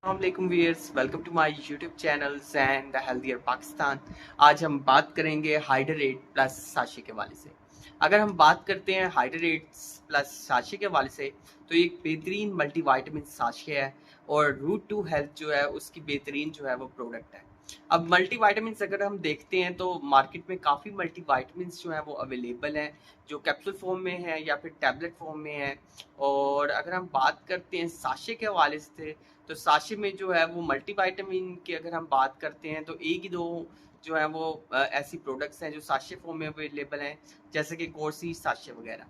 अस्सलाम viewers, welcome to my YouTube channels and the healthier Pakistan. आज हम बात करेंगे हाइड्रेट प्लस साशे के हवाले से। अगर हम बात करते हैं हाइड्रेट प्लस साशे के हवाले से, तो ये एक बेहतरीन मल्टीविटामिन साशे है और रूट टू हेल्थ जो है उसकी बेहतरीन जो है वो प्रोडक्ट है। अब मल्टीविटामिन अगर हम देखते हैं तो मार्केट में काफ़ी मल्टीविटामिन जो है वो अवेलेबल हैं, जो कैप्सूल फॉर्म में है या फिर टैबलेट फॉर्म में है। और अगर हम बात करते हैं साशे के हवाले से, तो साशे में जो है वो मल्टीविटामिन की अगर हम बात करते हैं तो एक ही दो जो है वो ऐसी प्रोडक्ट्स हैं जो साशे फॉर्म में अवेलेबल हैं, जैसे कि कोर्सी साशे वगैरह।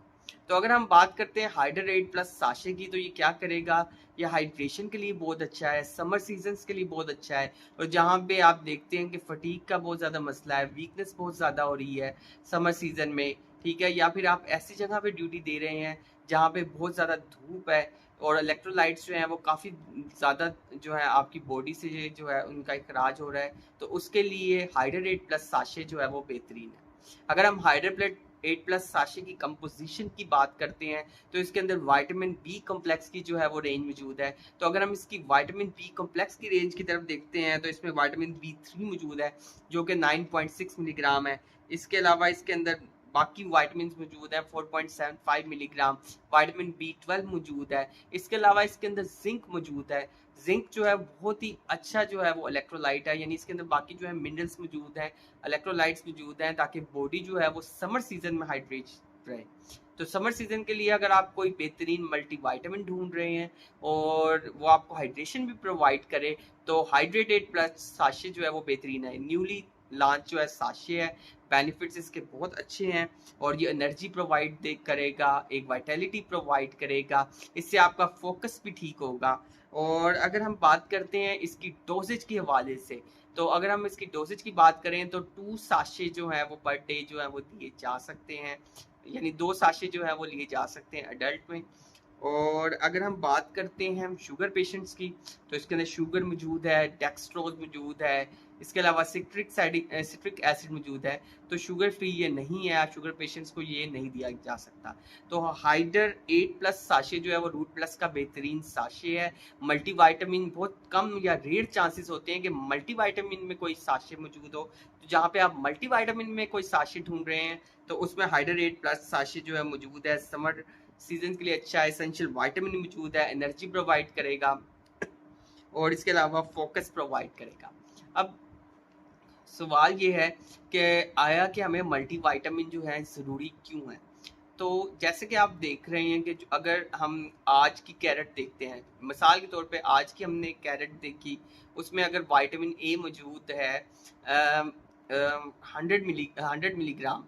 तो अगर हम बात करते हैं हाइड्रेट प्लस साशे की, तो ये क्या करेगा, ये हाइड्रेशन के लिए बहुत अच्छा है, समर सीजन्स के लिए बहुत अच्छा है। और जहाँ पे आप देखते हैं कि फटीग का बहुत ज़्यादा मसला है, वीकनेस बहुत ज़्यादा हो रही है समर सीजन में, ठीक है, या फिर आप ऐसी जगह पे ड्यूटी दे रहे हैं जहाँ पे बहुत ज़्यादा धूप है और इलेक्ट्रोलाइट्स जो हैं वो काफ़ी ज़्यादा जो है आपकी बॉडी से जो है उनका इखराज हो रहा है, तो उसके लिए हाइड्रेट प्लस साशे जो है वो बेहतरीन है। अगर हम हाइड्रेट 8+ साशे की कंपोजिशन की बात करते हैं, तो इसके अंदर विटामिन बी कॉम्प्लेक्स की जो है वो रेंज मौजूद है। तो अगर हम इसकी विटामिन बी कॉम्प्लेक्स की रेंज की तरफ देखते हैं, तो इसमें विटामिन B3 मौजूद है जो कि 9.6 मिलीग्राम है। इसके अलावा इसके अंदर बाकी विटामिन मौजूद है 4.75 मिलीग्राम। विटामिन B12 मौजूद है। इसके अलावा इसके अंदर जिंक मौजूद है। जिंक जो है बहुत ही अच्छा जो है वो इलेक्ट्रोलाइट है, यानी इसके अंदर बाकी जो है मिनरल्स मौजूद हैं, इलेक्ट्रोलाइट्स मौजूद हैं, ताकि बॉडी जो है वो समर सीजन में हाइड्रेट रहे। तो समर सीजन के लिए अगर आप कोई बेहतरीन मल्टीविटामिन ढूंढ रहे हैं और वो आपको हाइड्रेशन भी प्रोवाइड करे, तो हाइड्रेटेड प्लस साशे जो है वो बेहतरीन है। न्यूली लॉन्च जो है साशे है, बेनिफिट्स इसके बहुत अच्छे हैं और ये एनर्जी प्रोवाइड करेगा, एक वाइटैलिटी प्रोवाइड करेगा, इससे आपका फोकस भी ठीक होगा। और अगर हम बात करते हैं इसकी डोजेज के हवाले से, तो अगर हम इसकी डोजेज की बात करें तो 2 साशे जो है वो पर डे जो है वो दिए जा सकते हैं, यानी 2 साशे जो है वो लिए जा सकते हैं अडल्ट में। और अगर हम बात करते हैं हम शुगर पेशेंट्स की, तो इसके अंदर शुगर मौजूद है, डेक्सट्रोज मौजूद है, इसके अलावा सिट्रिक एसिड मौजूद है। तो शुगर फ्री ये नहीं है, शुगर पेशेंट्स को ये नहीं दिया जा सकता। तो हाइडर 8+ साशे जो है वो रूट प्लस का बेहतरीन साशे है। मल्टीविटामिन बहुत कम या रेयर चांसेस होते हैं कि मल्टीविटामिन में कोई साशे मौजूद हो, तो जहाँ पे आप मल्टीविटामिन में कोई साशे ढूंढ रहे हैं तो उसमें हाइडर 8+ साशे जो है मौजूद है। समर सीजन के लिए अच्छा है, एसेंशियल विटामिन मौजूद है, एनर्जी प्रोवाइड करेगा और इसके अलावा फोकस प्रोवाइड करेगा। अब सवाल ये है कि आया कि हमें मल्टीविटामिन जो है ज़रूरी क्यों है। तो जैसे कि आप देख रहे हैं कि अगर हम आज की कैरेट देखते हैं, मिसाल के तौर पे आज की हमने कैरेट देखी, उसमें अगर विटामिन ए मौजूद है 100 मिलीग्राम,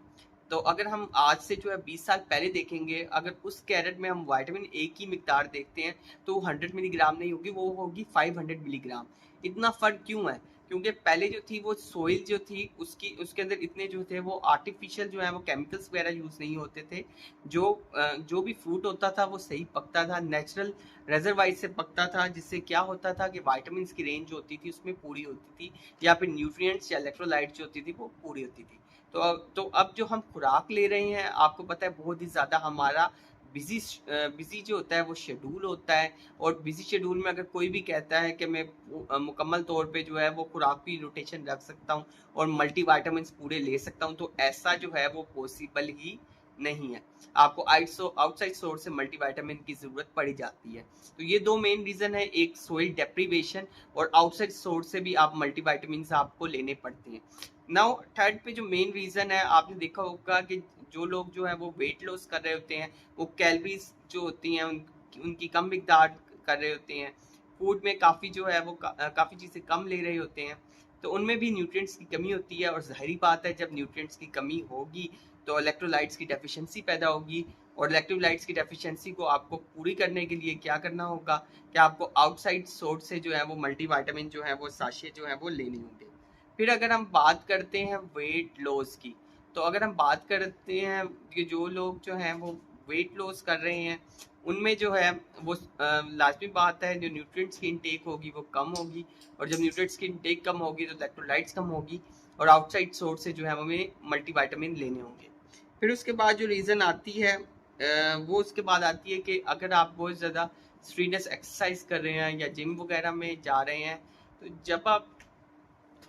तो अगर हम आज से जो है 20 साल पहले देखेंगे, अगर उस कैरेट में हम विटामिन ए की मिकदार देखते हैं तो 100 मिलीग्राम नहीं होगी, वो होगी 500 मिलीग्राम। इतना फ़र्क क्यों है? क्योंकि पहले जो थी वो सोइल जो थी उसकी उसके अंदर इतने जो थे वो आर्टिफिशियल जो है वो केमिकल्स वगैरह यूज़ नहीं होते थे। जो भी फ्रूट होता था वो सही पकता था, नेचुरल रेजरवाइज से पकता था, जिससे क्या होता था कि विटामिन की रेंज जो होती थी उसमें पूरी होती थी, या फिर न्यूट्रिएंट्स या इलेक्ट्रोलाइट जो होती थी वो पूरी होती थी। तो अब जो हम खुराक ले रहे हैं, आपको पता है बहुत ही ज़्यादा हमारा बिजी जो होता है वो शेड्यूल होता है। और बिजी शेड्यूल में अगर कोई भी कहता है कि मैं मुकम्मल तौर पे जो है वो खुराक की रोटेशन रख सकता हूँ और मल्टीविटामिन्स पूरे ले सकता हूँ, तो ऐसा जो है वो पॉसिबल ही नहीं है। आपको आउटसाइड सोर्स से मल्टीविटामिन की ज़रूरत पड़ी जाती है। तो ये दो मेन रीज़न है, एक सोइल डेप्रीवेशन और आउटसाइड सोर्स से भी आप मल्टीविटामिन्स आपको लेने पड़ते हैं। नाउ थर्ड पे जो मेन रीज़न है, आपने देखा होगा कि जो लोग जो है वो वेट लॉस कर रहे होते हैं, वो कैलोरीज जो होती हैं उनकी कम मिकदार कर रहे होते हैं, फूड में काफ़ी जो है वो काफ़ी चीज़ें कम ले रहे होते हैं, तो उनमें भी न्यूट्रिएंट्स की कमी होती है। और ज़ाहिरी बात है जब न्यूट्रिएंट्स की कमी होगी तो इलेक्ट्रोलाइट्स की डेफिशिएंसी पैदा होगी, और इलेक्ट्रोलाइट्स की डेफिशिएंसी को आपको पूरी करने के लिए क्या करना होगा कि आपको आउटसाइड सोर्स से जो है वो मल्टीविटामिन जो है वो साशे जो है वो लेने होंगे। फिर अगर हम बात करते हैं वेट लॉस की, तो अगर हम बात करते हैं कि जो लोग जो हैं वो वेट लॉस कर रहे हैं, उनमें जो है वो लाजमी बात है जो न्यूट्रिएंट्स की इनटेक होगी वो कम होगी, और जब न्यूट्रिएंट्स की इनटेक कम होगी तो इलेक्ट्रोलाइट्स कम होगी, और आउटसाइड सोर्स से जो है हमें मल्टीविटामिन लेने होंगे। फिर उसके बाद जो रीज़न आती है वो उसके बाद आती है कि अगर आप बहुत ज़्यादा स्ट्रीनस एक्सरसाइज कर रहे हैं या जिम वगैरह में जा रहे हैं, तो जब आप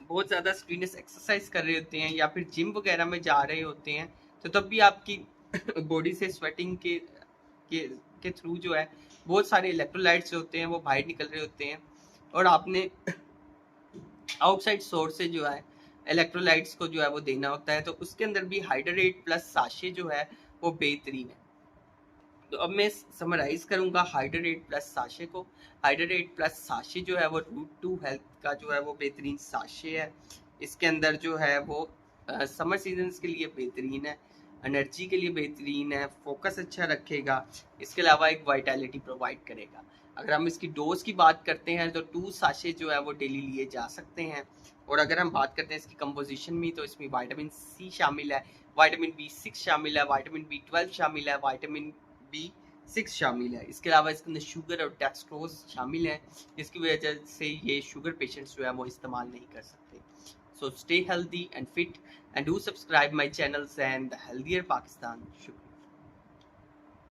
बहुत ज़्यादा स्ट्रीनस एक्सरसाइज कर रहे होते हैं या फिर जिम वगैरह में जा रहे होते हैं, तो तब भी आपकी बॉडी से स्वेटिंग के थ्रू जो है बहुत सारे इलेक्ट्रोलाइट्स होते हैं वो बाहर निकल रहे होते हैं, और आपने आउटसाइड सोर्स से जो है इलेक्ट्रोलाइट्स को जो है वो देना होता है। तो उसके अंदर भी हाइड्रेट प्लस साशे जो है वो बेहतरीन है। तो अब मैं समराइज करूंगा हाइड्रेट प्लस साशे को। हाइड्रेट प्लस साशे जो है वो रूट टू हेल्थ का जो है वो बेहतरीन साशे है। इसके अंदर जो है वो समर सीजन्स के लिए बेहतरीन है, एनर्जी के लिए बेहतरीन है, फोकस अच्छा रखेगा, इसके अलावा एक वाइटैलिटी प्रोवाइड करेगा। अगर हम इसकी डोज की बात करते हैं तो 2 साशे जो है वो डेली लिए जा सकते हैं। और अगर हम बात करते हैं इसकी कंपोजिशन में, तो इसमें विटामिन सी शामिल है, विटामिन B6 शामिल है, विटामिन B12 शामिल है, विटामिन B6 शामिल है। इसके अलावा इसके अंदर शुगर और डेक्सट्रोज शामिल है, जिसकी वजह से ये शुगर पेशेंट्स जो है वो इस्तेमाल नहीं कर सकते। So stay healthy and fit and do subscribe my channels and the Healthier Pakistan.